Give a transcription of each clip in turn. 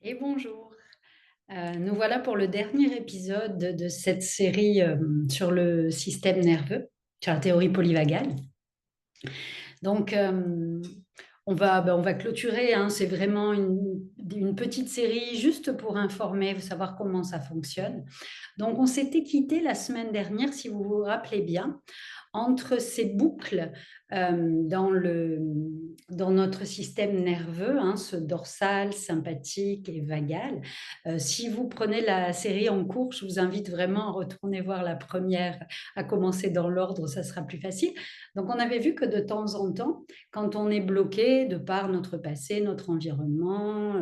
Et bonjour. Nous voilà pour le dernier épisode de cette série sur le système nerveux, sur la théorie polyvagale. Donc, on va clôturer, hein, c'est vraiment une petite série juste pour informer, savoir comment ça fonctionne. Donc, on s'était quitté la semaine dernière, si vous vous rappelez bien, entre ces boucles dans notre système nerveux, hein, ce dorsal, sympathique et vagal. Si vous prenez la série en cours, je vous invite vraiment à retourner voir la première, à commencer dans l'ordre, ça sera plus facile. Donc, on avait vu que de temps en temps, quand on est bloqué de par notre passé, notre environnement,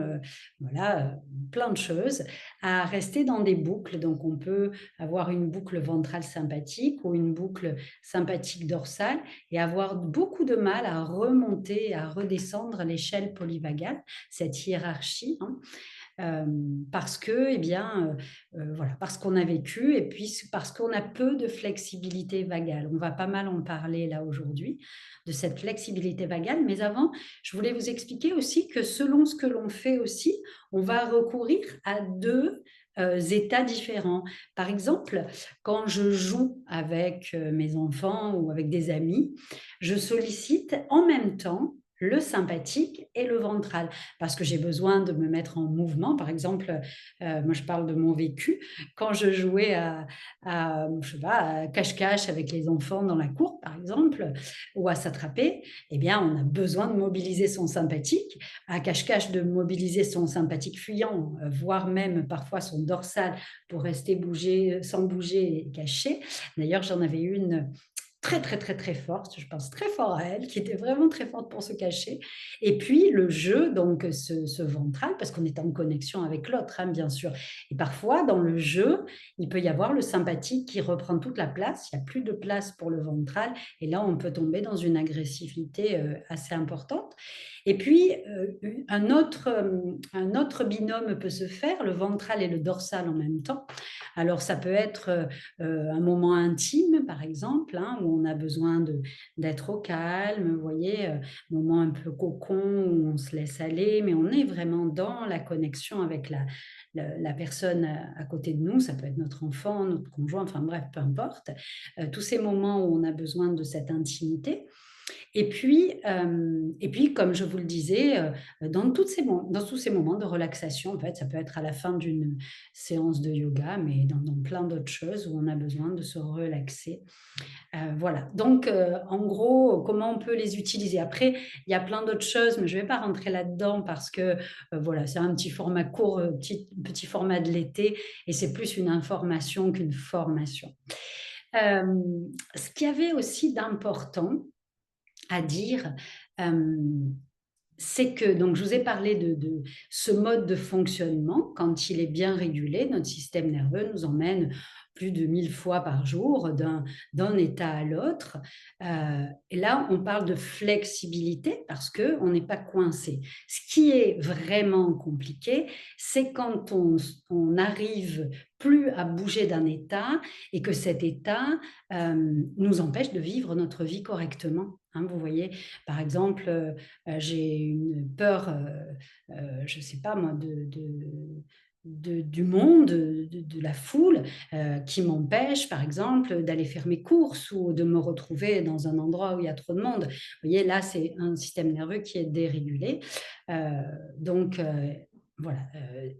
voilà, plein de choses, à rester dans des boucles. Donc, on peut avoir une boucle ventrale sympathique ou une boucle sympathique dorsale et avoir beaucoup de mal à remonter, à redescendre l'échelle polyvagale, cette hiérarchie, hein, parce que, eh bien, voilà, parce qu'on a vécu et puis parce qu'on a peu de flexibilité vagale. On va pas mal en parler là aujourd'hui, de cette flexibilité vagale. Mais avant, je voulais vous expliquer aussi que selon ce que l'on fait aussi, on va recourir à deux états différents. Par exemple, quand je joue avec mes enfants ou avec des amis, je sollicite en même temps le sympathique et le ventral, parce que j'ai besoin de me mettre en mouvement. Par exemple, moi je parle de mon vécu, quand je jouais je sais pas, à cache-cache avec les enfants dans la cour, par exemple, ou à s'attraper, eh bien, on a besoin de mobiliser son sympathique, à cache-cache de mobiliser son sympathique fuyant, voire même parfois son dorsal pour rester sans bouger et caché. D'ailleurs, j'en avais une très, très, très, très forte, je pense très fort à elle, qui était vraiment très forte pour se cacher. Et puis le jeu, donc ce ventral, parce qu'on est en connexion avec l'autre, hein, bien sûr. Et parfois, dans le jeu, il peut y avoir le sympathique qui reprend toute la place, il n'y a plus de place pour le ventral, et là, on peut tomber dans une agressivité assez importante. Et puis, un autre binôme peut se faire, le ventral et le dorsal en même temps. Alors, ça peut être un moment intime, par exemple, hein, où on a besoin d'être au calme, vous voyez, moment un peu cocon où on se laisse aller, mais on est vraiment dans la connexion avec la personne à côté de nous. Ça peut être notre enfant, notre conjoint, enfin bref, peu importe. Tous ces moments où on a besoin de cette intimité. Et puis, comme je vous le disais, dans tous ces moments de relaxation, en fait, ça peut être à la fin d'une séance de yoga, mais dans plein d'autres choses où on a besoin de se relaxer. Voilà, donc en gros, comment on peut les utiliser? Après, il y a plein d'autres choses, mais je ne vais pas rentrer là-dedans parce que, voilà, c'est un petit format court, petit format de l'été et c'est plus une information qu'une formation. Ce qu'il y avait aussi d'important à dire, hem, c'est que donc je vous ai parlé de ce mode de fonctionnement, quand il est bien régulé, notre système nerveux nous emmène plus de 1000 fois par jour d'un état à l'autre. Et là, on parle de flexibilité parce qu'on n'est pas coincé. Ce qui est vraiment compliqué, c'est quand on n'arrive plus à bouger d'un état et que cet état nous empêche de vivre notre vie correctement, hein, vous voyez? Par exemple, j'ai une peur, je ne sais pas moi, du monde, de la foule, qui m'empêche, par exemple, d'aller faire mes courses ou de me retrouver dans un endroit où il y a trop de monde. Vous voyez, là, c'est un système nerveux qui est dérégulé. Donc, voilà.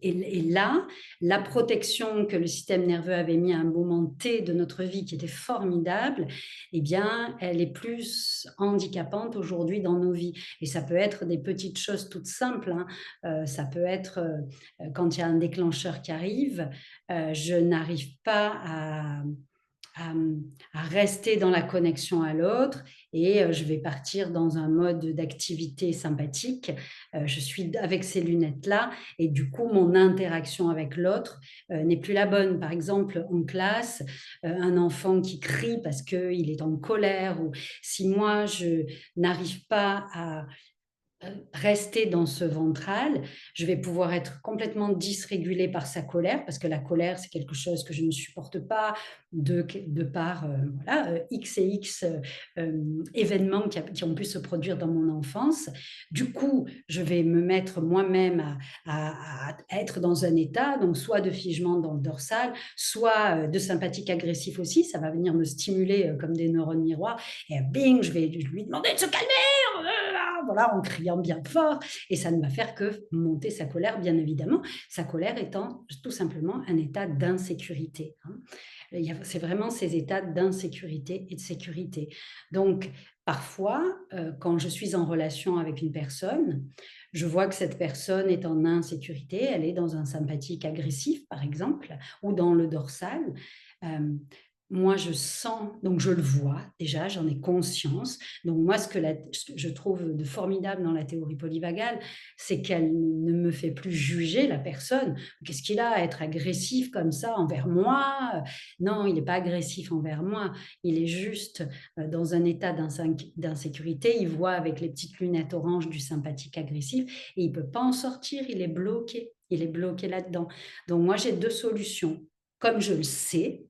Et là, la protection que le système nerveux avait mis à un moment T de notre vie qui était formidable, eh bien, elle est plus handicapante aujourd'hui dans nos vies. Et ça peut être des petites choses toutes simples, hein. Ça peut être quand il y a un déclencheur qui arrive, je n'arrive pas à, à rester dans la connexion à l'autre et je vais partir dans un mode d'activité sympathique. Je suis avec ces lunettes-là et du coup, mon interaction avec l'autre n'est plus la bonne. Par exemple, en classe, un enfant qui crie parce qu'il est en colère ou si moi, je n'arrive pas rester dans ce ventral, je vais pouvoir être complètement dysrégulée par sa colère, parce que la colère, c'est quelque chose que je ne supporte pas de par, voilà, X et X, événements qui ont pu se produire dans mon enfance. Du coup, je vais me mettre moi-même à être dans un état, donc soit de figement dans le dorsal, soit, de sympathique agressif aussi. Ça va venir me stimuler, comme des neurones miroirs et bing, je vais lui demander de se calmer, voilà, en criant bien fort et ça ne va faire que monter sa colère, bien évidemment. Sa colère étant tout simplement un état d'insécurité, hein. C'est vraiment ces états d'insécurité et de sécurité. Donc, parfois, quand je suis en relation avec une personne, je vois que cette personne est en insécurité, elle est dans un sympathique agressif, par exemple, ou dans le dorsal. Hem, Moi, je sens, donc je le vois déjà, j'en ai conscience. Donc moi, ce que je trouve de formidable dans la théorie polyvagale, c'est qu'elle ne me fait plus juger la personne. Qu'est-ce qu'il a à être agressif comme ça envers moi? Non, il n'est pas agressif envers moi. Il est juste, dans un état d'insécurité. Il voit avec les petites lunettes oranges du sympathique agressif et il peut pas en sortir, il est bloqué. Il est bloqué là-dedans. Donc moi, j'ai 2 solutions. Comme je le sais,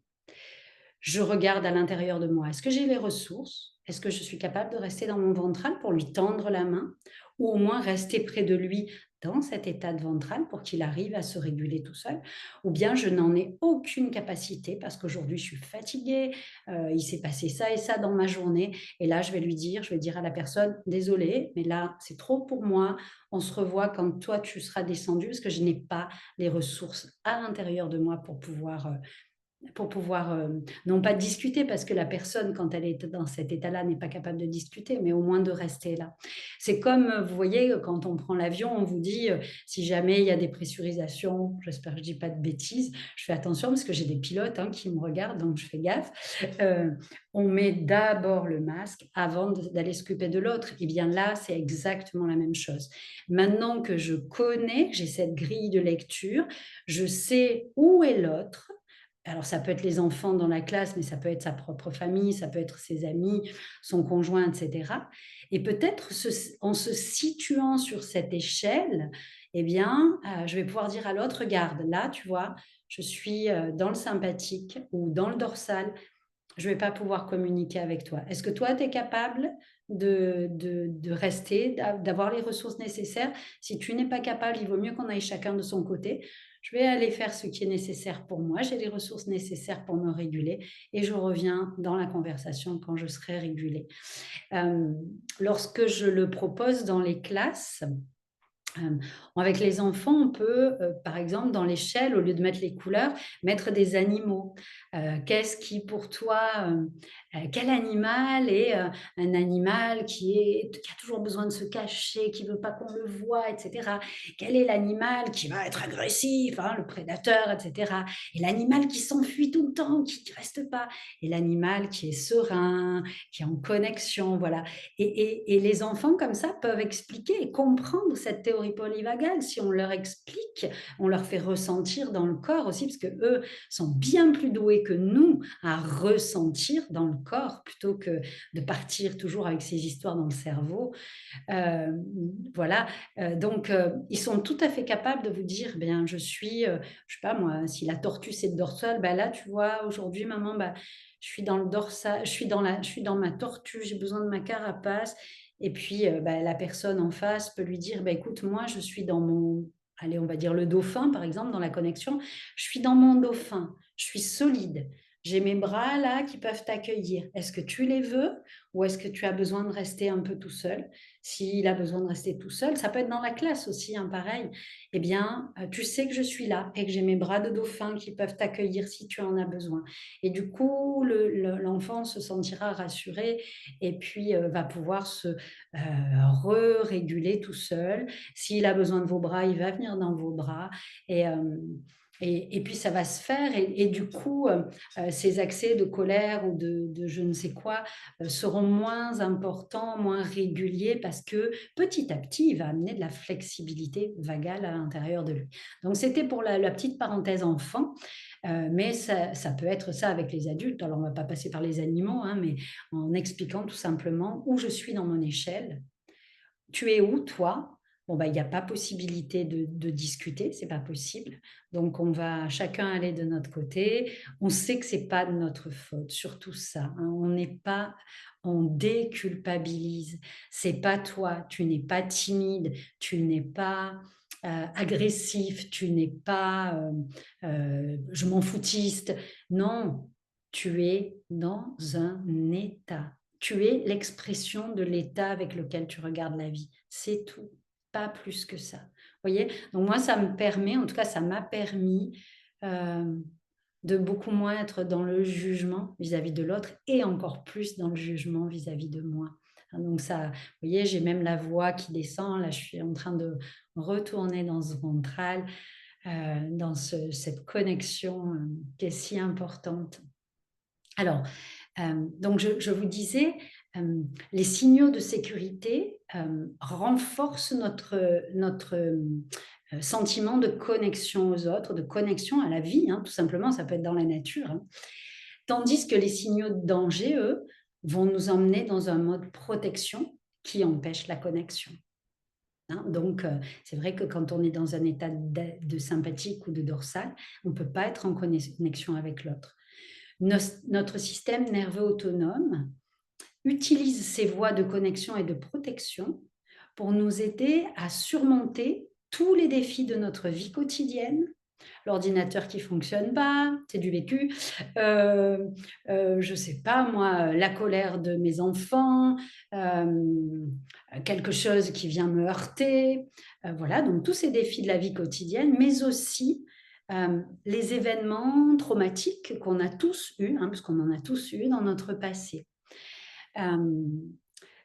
je regarde à l'intérieur de moi. Est-ce que j'ai les ressources? Est-ce que je suis capable de rester dans mon ventral pour lui tendre la main? Ou au moins rester près de lui dans cet état de ventral pour qu'il arrive à se réguler tout seul? Ou bien je n'en ai aucune capacité parce qu'aujourd'hui je suis fatiguée, il s'est passé ça et ça dans ma journée et là je vais dire à la personne: «Désolée, mais là c'est trop pour moi, on se revoit quand toi tu seras descendu parce que je n'ai pas les ressources à l'intérieur de moi pour pouvoir, non pas discuter parce que la personne quand elle est dans cet état-là n'est pas capable de discuter, mais au moins de rester là. C'est comme, vous voyez, quand on prend l'avion, on vous dit, si jamais il y a des pressurisations, j'espère que je dis pas de bêtises, je fais attention parce que j'ai des pilotes, hein, qui me regardent donc je fais gaffe. On met d'abord le masque avant d'aller s'occuper de l'autre et bien là, c'est exactement la même chose. Maintenant que je connais, que j'ai cette grille de lecture, je sais où est l'autre, alors ça peut être les enfants dans la classe, mais ça peut être sa propre famille, ça peut être ses amis, son conjoint, et cetera. Et peut-être en se situant sur cette échelle, eh bien, je vais pouvoir dire à l'autre: «Regarde, là, tu vois, je suis, dans le sympathique ou dans le dorsal, je ne vais pas pouvoir communiquer avec toi. Est-ce que toi, tu es capable de rester, d'avoir les ressources nécessaires? Si tu n'es pas capable, il vaut mieux qu'on aille chacun de son côté. Je vais aller faire ce qui est nécessaire pour moi. J'ai les ressources nécessaires pour me réguler et je reviens dans la conversation quand je serai régulée». Hem, Lorsque je le propose dans les classes, Hem, avec les enfants, on peut, par exemple, dans l'échelle, au lieu de mettre les couleurs, mettre des animaux. Qu'est-ce qui pour toi, quel animal est, un animal qui a toujours besoin de se cacher, qui veut pas qu'on le voie et cetera? Quel est l'animal qui va être agressif, hein, le prédateur et cetera? Et l'animal qui s'enfuit tout le temps, qui reste pas? Et l'animal qui est serein, qui est en connexion, voilà. Et les enfants comme ça peuvent expliquer et comprendre cette théorie polyvagale. Si on leur explique, on leur fait ressentir dans le corps aussi, parce que eux sont bien plus doués que nous à ressentir dans le corps plutôt que de partir toujours avec ces histoires dans le cerveau. Hem, voilà, donc ils sont tout à fait capables de vous dire: «Bien, je suis, je sais pas moi, si la tortue c'est le dorsal, bah, là, tu vois, aujourd'hui maman, bah, je suis dans le dorsal, je suis dans ma tortue, j'ai besoin de ma carapace» et puis, bah, la personne en face peut lui dire: «Bah, écoute, moi, je suis dans mon», allez, on va dire le dauphin, par exemple, dans la connexion. «Je suis dans mon dauphin, je suis solide, j'ai mes bras là qui peuvent t'accueillir. Est-ce que tu les veux ou est-ce que tu as besoin de rester un peu tout seul?» S'il a besoin de rester tout seul, ça peut être dans la classe aussi, hein, pareil. Eh bien, tu sais que je suis là et que j'ai mes bras de dauphin qui peuvent t'accueillir si tu en as besoin. Et du coup, l'enfant se sentira rassuré et puis, va pouvoir se, réguler tout seul. S'il a besoin de vos bras, il va venir dans vos bras et et puis ça va se faire et du coup, ces accès de colère ou de je ne sais quoi, seront moins importants, moins réguliers parce que petit à petit, il va amener de la flexibilité vagale à l'intérieur de lui. Donc c'était pour la petite parenthèse enfant, mais ça peut être ça avec les adultes. Alors on ne va pas passer par les animaux, hein, mais en expliquant tout simplement où je suis dans mon échelle, Tu es où toi? Bon, bah, il y a pas possibilité de discuter, c'est pas possible. Donc on va chacun aller de notre côté. On sait que c'est pas de notre faute, surtout ça, hein. On déculpabilise. C'est pas toi, tu n'es pas timide, tu n'es pas, agressif, tu n'es pas, je m'en foutiste. Non, tu es dans un état. Tu es l'expression de l'état avec lequel tu regardes la vie. C'est tout, pas plus que ça. Vous voyez? Donc moi, ça me permet, en tout cas, ça m'a permis, hem, de beaucoup moins être dans le jugement vis-à-vis de l'autre et encore plus dans le jugement vis-à-vis de moi. Hein, donc ça, vous voyez, j'ai même la voix qui descend. Là, je suis en train de retourner dans ce ventral, dans cette connexion, qui est si importante. Alors, donc je vous disais, les signaux de sécurité, renforcent notre sentiment de connexion aux autres, de connexion à la vie, hein, tout simplement, ça peut être dans la nature, hein. Tandis que les signaux de danger, eux, vont nous emmener dans un mode protection qui empêche la connexion, hein. Donc, c'est vrai que quand on est dans un état de sympathique ou de dorsal, on ne peut pas être en connexion avec l'autre. Notre système nerveux autonome utilise ces voies de connexion et de protection pour nous aider à surmonter tous les défis de notre vie quotidienne. L'ordinateur qui fonctionne pas, c'est du vécu. Heu je sais pas moi, la colère de mes enfants, quelque chose qui vient me heurter, voilà, donc tous ces défis de la vie quotidienne, mais aussi, les événements traumatiques qu'on a tous eus, hein, parce qu'on en a tous eu dans notre passé. Hem,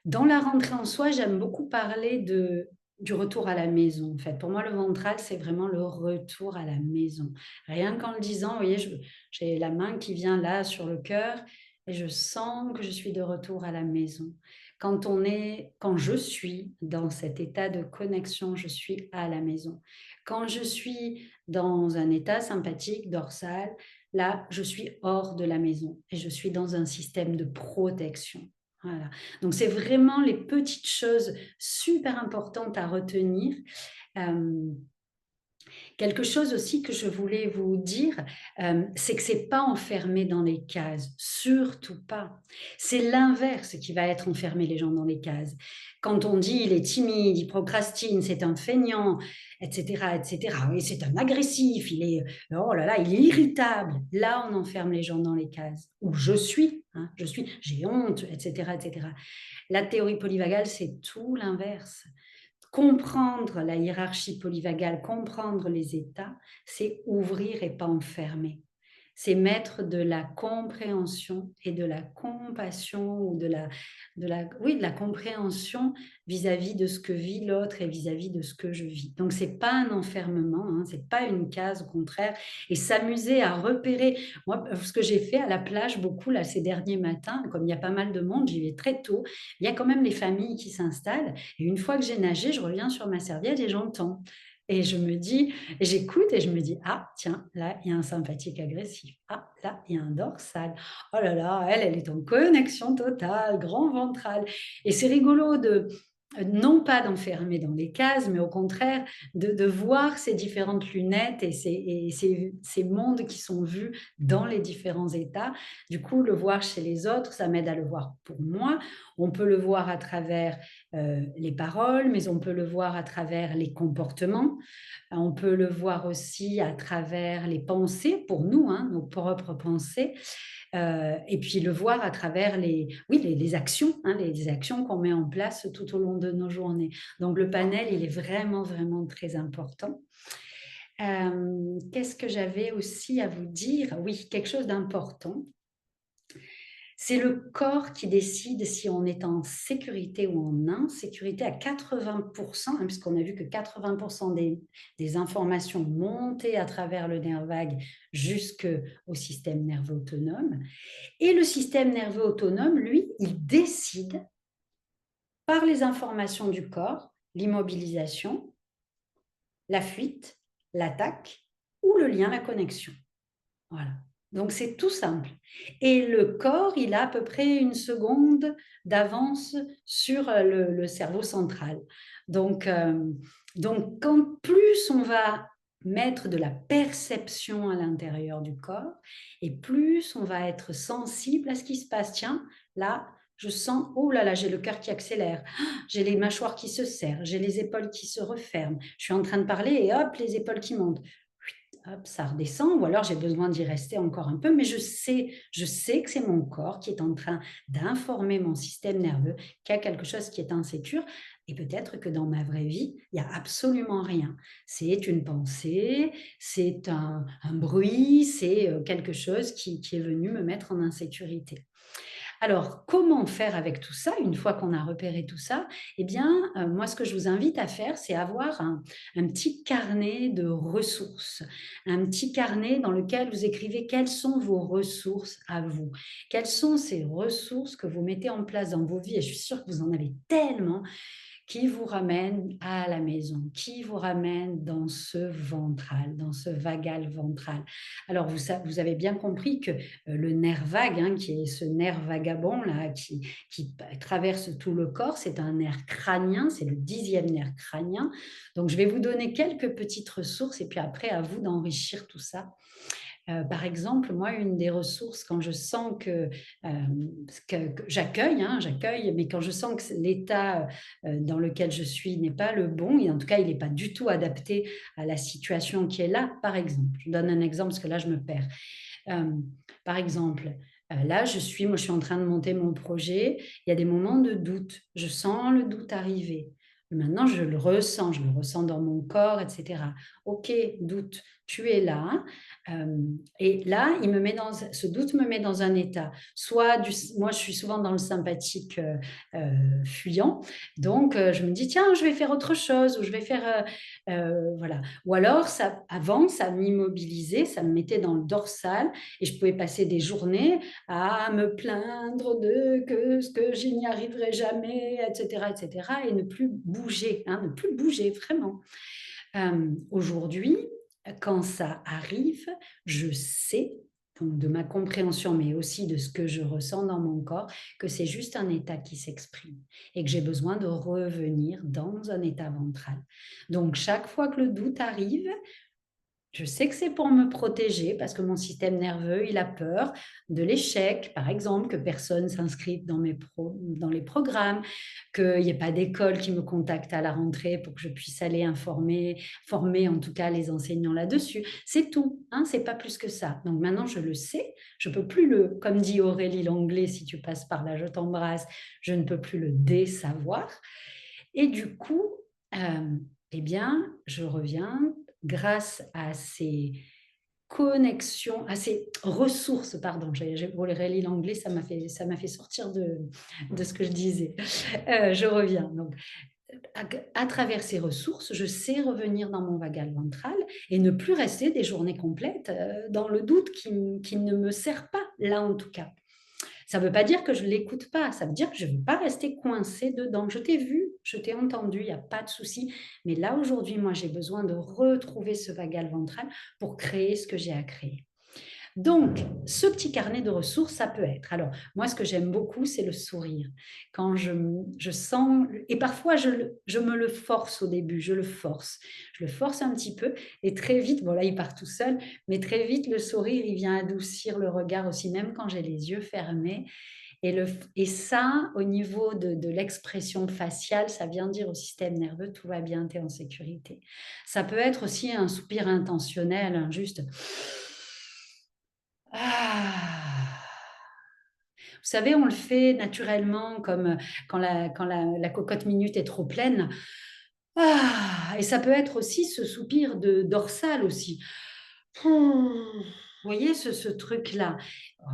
dans la rentrée en soi, j'aime beaucoup parler du retour à la maison, en fait. Pour moi, le ventral, c'est vraiment le retour à la maison. Rien qu'en le disant, vous voyez, j'ai la main qui vient là sur le cœur et je sens que je suis de retour à la maison. Quand je suis dans cet état de connexion, je suis à la maison. Quand je suis dans un état sympathique, dorsal, là, je suis hors de la maison et je suis dans un système de protection. Voilà. Donc c'est vraiment les petites choses super importantes à retenir. Hem, Quelque chose aussi que je voulais vous dire, c'est que c'est pas enfermé dans les cases, surtout pas. C'est l'inverse qui va être enfermer les gens dans les cases. Quand on dit: «Il est timide, il procrastine, c'est un feignant», et cetera, et cetera. «Oui, c'est un agressif, il est, oh là là, il est irritable». Là, on enferme les gens dans les cases. Ou «Je suis», hein, «Je suis, j'ai honte», et cetera, et cetera. La théorie polyvagale, c'est tout l'inverse. Comprendre la hiérarchie polyvagale, comprendre les états, c'est ouvrir et pas enfermer. C'est mettre de la compréhension et de la compassion ou de la compréhension vis-à-vis de ce que vit l'autre et vis-à-vis de ce que je vis. Donc c'est pas un enfermement, hein, c'est pas une case, au contraire. Et s'amuser à repérer. Moi, ce que j'ai fait à la plage beaucoup là ces derniers matins, comme il y a pas mal de monde, j'y vais très tôt. Il y a quand même les familles qui s'installent et une fois que j'ai nagé, je reviens sur ma serviette et j'entends. Et je me dis et j'écoute et je me dis: «Ah tiens, là, il y a un sympathique agressif. Ah là, il y a un dorsal. Oh là là, elle est en connexion totale, grand ventral». Et c'est rigolo non pas d'enfermer dans les cases, mais au contraire de voir ces différentes lunettes et ces mondes qui sont vus dans les différents états. Du coup, le voir chez les autres, ça m'aide à le voir pour moi. On peut le voir à travers, les paroles, mais on peut le voir à travers les comportements. On peut le voir aussi à travers les pensées pour nous, hein, nos propres pensées, et puis le voir à travers les actions, hein, les actions qu'on met en place tout au long de nos journées. Donc le panel, il est vraiment, vraiment très important. Qu'est-ce que j'avais aussi à vous dire? Oui, quelque chose d'important. C'est le corps qui décide si on est en sécurité ou en insécurité à 80 hein, puisqu'on a vu que 80 des informations montaient à travers le nerf vague jusqu'au système nerveux autonome. Et le système nerveux autonome, lui, il décide par les informations du corps, l'immobilisation, la fuite, l'attaque ou le lien, la connexion. Voilà. Donc c'est tout simple et le corps, il a à peu près 1 seconde d'avance sur, le cerveau central. Donc quand plus on va mettre de la perception à l'intérieur du corps et plus on va être sensible à ce qui se passe. Tiens, là, je sens, oh là là, j'ai le cœur qui accélère, j'ai les mâchoires qui se serrent, j'ai les épaules qui se referment. Je suis en train de parler et hop, les épaules qui montent. Hop, ça redescend ou alors j'ai besoin d'y rester encore un peu, mais je sais que c'est mon corps qui est en train d'informer mon système nerveux qu'il y a quelque chose qui est insécure et peut-être que dans ma vraie vie, il y a absolument rien. C'est une pensée, c'est un bruit, c'est, quelque chose qui est venu me mettre en insécurité. Alors, comment faire avec tout ça? Une fois qu'on a repéré tout ça, eh bien, moi, ce que je vous invite à faire, c'est avoir un petit carnet de ressources. Un petit carnet dans lequel vous écrivez quelles sont vos ressources à vous. Quelles sont ces ressources que vous mettez en place dans vos vies? Et je suis sûre que vous en avez tellement qui vous ramène à la maison, qui vous ramène dans ce ventral, dans ce vagal ventral. Alors vous avez bien compris que le nerf vague, hein, qui est ce nerf vagabond là, qui traverse tout le corps, c'est un nerf crânien, c'est le 10e nerf crânien. Donc je vais vous donner quelques petites ressources et puis après à vous d'enrichir tout ça. Par exemple, moi, une des ressources quand je sens que j'accueille, hein, j'accueille, mais quand je sens que l'état, dans lequel je suis n'est pas le bon et en tout cas, il n'est pas du tout adapté à la situation qui est là, par exemple. Je donne un exemple parce que là, je me perds. Hem, Par exemple, là, moi, je suis en train de monter mon projet. Il y a des moments de doute. Je sens le doute arriver. Maintenant, je le ressens dans mon corps et cetera. OK, doute, tu es là, et là, ce doute me met dans un état, soit moi, je suis souvent dans le sympathique, fuyant, donc je me dis: «Tiens, je vais faire autre chose» ou je vais faire, voilà. Ou alors avant, ça m'immobilisait, ça me mettait dans le dorsal et je pouvais passer des journées à me plaindre de que je n'y arriverai jamais et cetera et ne plus bouger, hein, ne plus bouger vraiment. Aujourd'hui, quand ça arrive, je sais, donc de ma compréhension, mais aussi de ce que je ressens dans mon corps, que c'est juste un état qui s'exprime et que j'ai besoin de revenir dans un état ventral. Donc chaque fois que le doute arrive, je sais que c'est pour me protéger parce que mon système nerveux, il a peur de l'échec, par exemple, que personne s'inscrive dans les programmes, qu'il n'y ait pas d'école qui me contacte à la rentrée pour que je puisse aller former en tout cas les enseignants là-dessus. C'est tout, hein, c'est pas plus que ça. Donc maintenant, je le sais, je peux plus comme dit Aurélie Langlais, si tu passes par là, je t'embrasse, je ne peux plus le désavoir. Et du coup, eh bien, je reviens grâce à ces connexions, à ces ressources, pardon, j'ai Aurélie l'anglais, ça m'a fait sortir de ce que je disais. Je reviens donc à travers ces ressources, je sais revenir dans mon vagal ventral et ne plus rester des journées complètes, dans le doute qui ne me sert pas, là en tout cas. Ça ne veut pas dire que je ne l'écoute pas, ça veut dire que je ne veux pas rester coincée dedans. Je t'ai vu, je t'ai entendu, il n'y a pas de souci. Mais là, aujourd'hui, moi, j'ai besoin de retrouver ce vagal ventral pour créer ce que j'ai à créer. Donc, ce petit carnet de ressources, ça peut être. Alors, moi, ce que j'aime beaucoup, c'est le sourire. Quand je sens, et parfois, je me le force au début, je le force un petit peu, et très vite, bon là, il part tout seul, mais très vite, le sourire, il vient adoucir le regard aussi, même quand j'ai les yeux fermés. Et ça, au niveau de l'expression faciale, ça vient dire au système nerveux, tout va bien, tu es en sécurité. Ça peut être aussi un soupir intentionnel, hein, juste. Ah! Vous savez, on le fait naturellement comme, quand la cocotte minute est trop pleine. Ah! Et ça peut être aussi ce soupir de dorsal aussi. Vous voyez ce truc-là?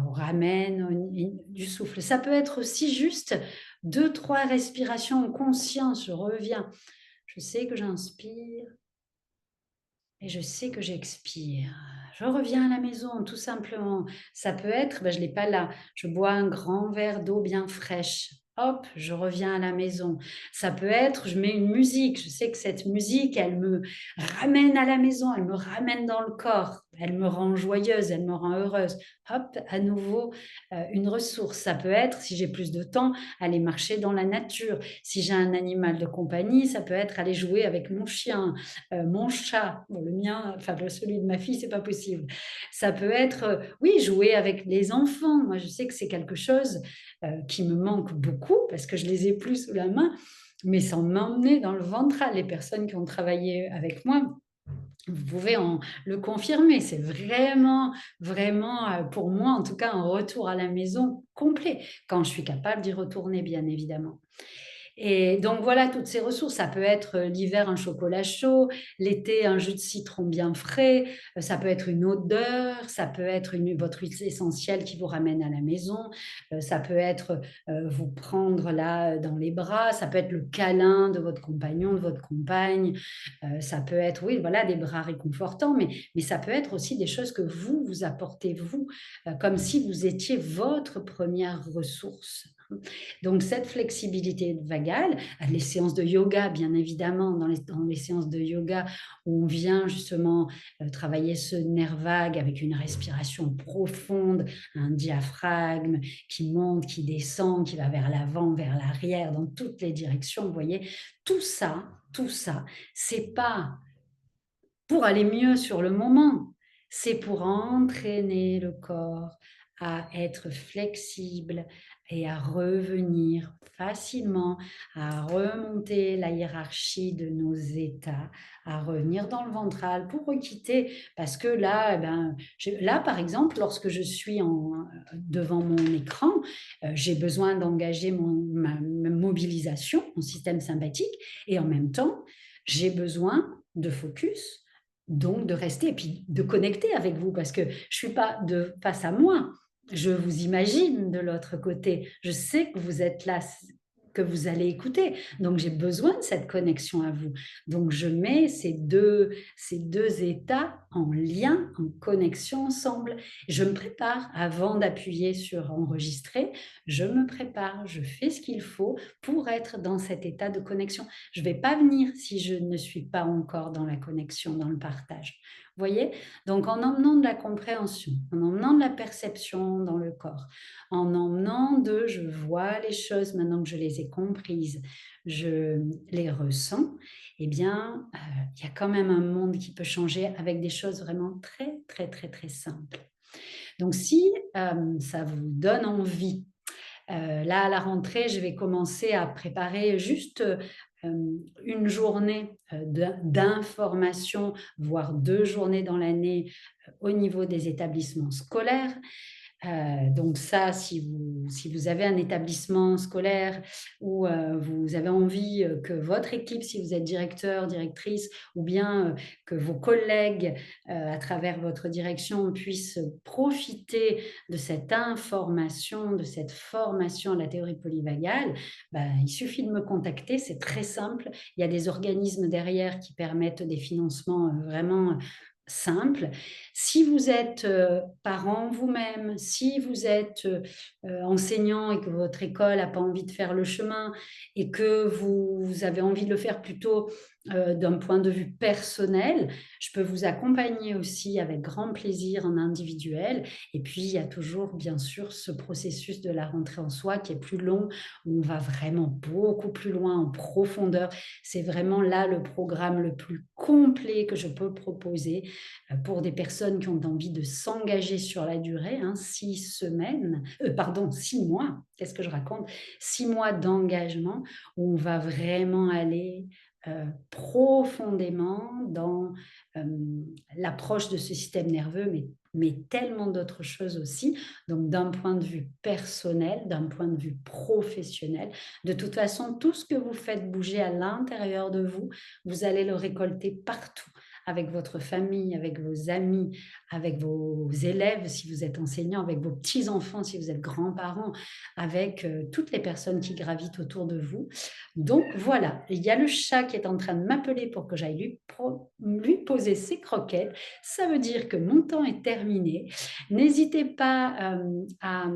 On ramène du souffle. Ça peut être aussi juste 2, 3 respirations en conscience. Je reviens. Je sais que j'inspire et je sais que j'expire. Je reviens à la maison, tout simplement. Ça peut être, je ne l'ai pas là, je bois un grand verre d'eau bien fraîche. Hop, je reviens à la maison. Ça peut être, je mets une musique. Je sais que cette musique, elle me ramène à la maison, elle me ramène dans le corps. elle me rend joyeuse, elle me rend heureuse. Hop, à nouveau, une ressource. Ça peut être, si j'ai plus de temps, aller marcher dans la nature. Si j'ai un animal de compagnie, ça peut être aller jouer avec mon chien, mon chat. Bon, le mien, enfin celui de ma fille, c'est pas possible. Ça peut être, oui, jouer avec les enfants. Moi, je sais que c'est quelque chose, qui me manque beaucoup parce que je les ai plus sous la main, mais sans m'emmener dans le ventral. Les personnes qui ont travaillé avec moi, vous pouvez le confirmer. C'est vraiment, vraiment, pour moi en tout cas, un retour à la maison complet, quand je suis capable d'y retourner bien évidemment. Et donc voilà, toutes ces ressources. Ça peut être, l'hiver, un chocolat chaud, l'été, un jus de citron bien frais, ça peut être une odeur, ça peut être votre huile essentielle qui vous ramène à la maison, ça peut être, vous prendre là, dans les bras, ça peut être le câlin de votre compagnon, de votre compagne, ça peut être, oui, voilà, des bras réconfortants, mais ça peut être aussi des choses que vous, vous apportez vous, comme si vous étiez votre première ressource. Donc cette flexibilité vagale, les séances de yoga, bien évidemment, dans les séances de yoga où on vient justement travailler ce nerf vague avec une respiration profonde, un diaphragme qui monte, qui descend, qui va vers l'avant, vers l'arrière, dans toutes les directions, vous voyez, tout ça, c'est pas pour aller mieux sur le moment, c'est pour entraîner le corps à être flexible et à revenir facilement, à remonter la hiérarchie de nos états, à revenir dans le ventral pour quitter. Parce que là, eh ben, là, par exemple, lorsque je suis devant mon écran, j'ai besoin d'engager ma mobilisation, mon système sympathique, et en même temps, j'ai besoin de focus, donc de rester et puis de connecter avec vous parce que je ne suis pas face à moi. Je vous imagine de l'autre côté. Je sais que vous êtes là, que vous allez écouter. Donc j'ai besoin de cette connexion à vous. Donc je mets ces deux états en lien, en connexion ensemble. Je me prépare avant d'appuyer sur enregistrer. Je me prépare, je fais ce qu'il faut pour être dans cet état de connexion. Je ne vais pas venir si je ne suis pas encore dans la connexion, dans le partage. Vous voyez? Donc en emmenant de la compréhension, en emmenant de la perception dans le corps, en emmenant je vois les choses maintenant que je les ai comprises, je les ressens, eh bien, il y a quand même un monde qui peut changer avec des choses vraiment très, très, très, très simples. Donc si, ça vous donne envie, là, à la rentrée, je vais commencer à préparer juste, une journée, d'information, voire 2 journées dans l'année, au niveau des établissements scolaires. Donc ça, si vous avez un établissement scolaire où, vous avez envie, que votre équipe, si vous êtes directeur, directrice ou bien, que vos collègues, à travers votre direction puissent profiter de cette information, de cette formation à la théorie polyvagale, il suffit de me contacter, c'est très simple. Il y a des organismes derrière qui permettent des financements, vraiment simples. Si vous êtes, parent vous-même, si vous êtes, enseignant et que votre école n'a pas envie de faire le chemin et que vous avez envie de le faire plutôt, d'un point de vue personnel, je peux vous accompagner aussi avec grand plaisir en individuel. Et puis, il y a toujours, bien sûr, ce processus de la rentrée en soi qui est plus long, où on va vraiment beaucoup plus loin en profondeur. C'est vraiment là le programme le plus complet que je peux proposer pour des personnes qui ont envie de s'engager sur la durée, hein, 6 semaines, pardon, 6 mois, qu'est-ce que je raconte? 6 mois d'engagement où on va vraiment aller profondément dans l'approche de ce système nerveux, mais tellement d'autres choses aussi. Donc d'un point de vue personnel, d'un point de vue professionnel, de toute façon, tout ce que vous faites bouger à l'intérieur de vous, vous allez le récolter partout avec votre famille, avec vos amis, avec vos élèves si vous êtes enseignant, avec vos petits-enfants si vous êtes grands-parents, avec toutes les personnes qui gravitent autour de vous. Donc voilà, il y a le chat qui est en train de m'appeler pour que j'aille lui poser ses croquettes. Ça veut dire que mon temps est terminé. N'hésitez pas à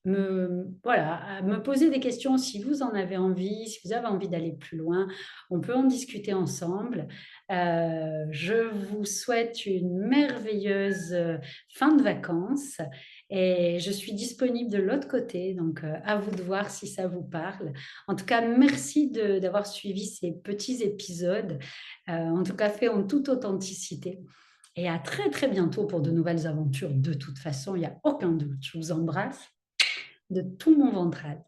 me poser des questions si vous en avez envie, si vous avez envie d'aller plus loin. On peut en discuter ensemble. Je vous souhaite une merveilleuse, fin de vacances et je suis disponible de l'autre côté, donc à vous de voir si ça vous parle. En tout cas, merci d'avoir suivi ces petits épisodes, en tout cas faits en toute authenticité et à très, très bientôt pour de nouvelles aventures de toute façon, il y a aucun doute. Je vous embrasse de tout mon ventral.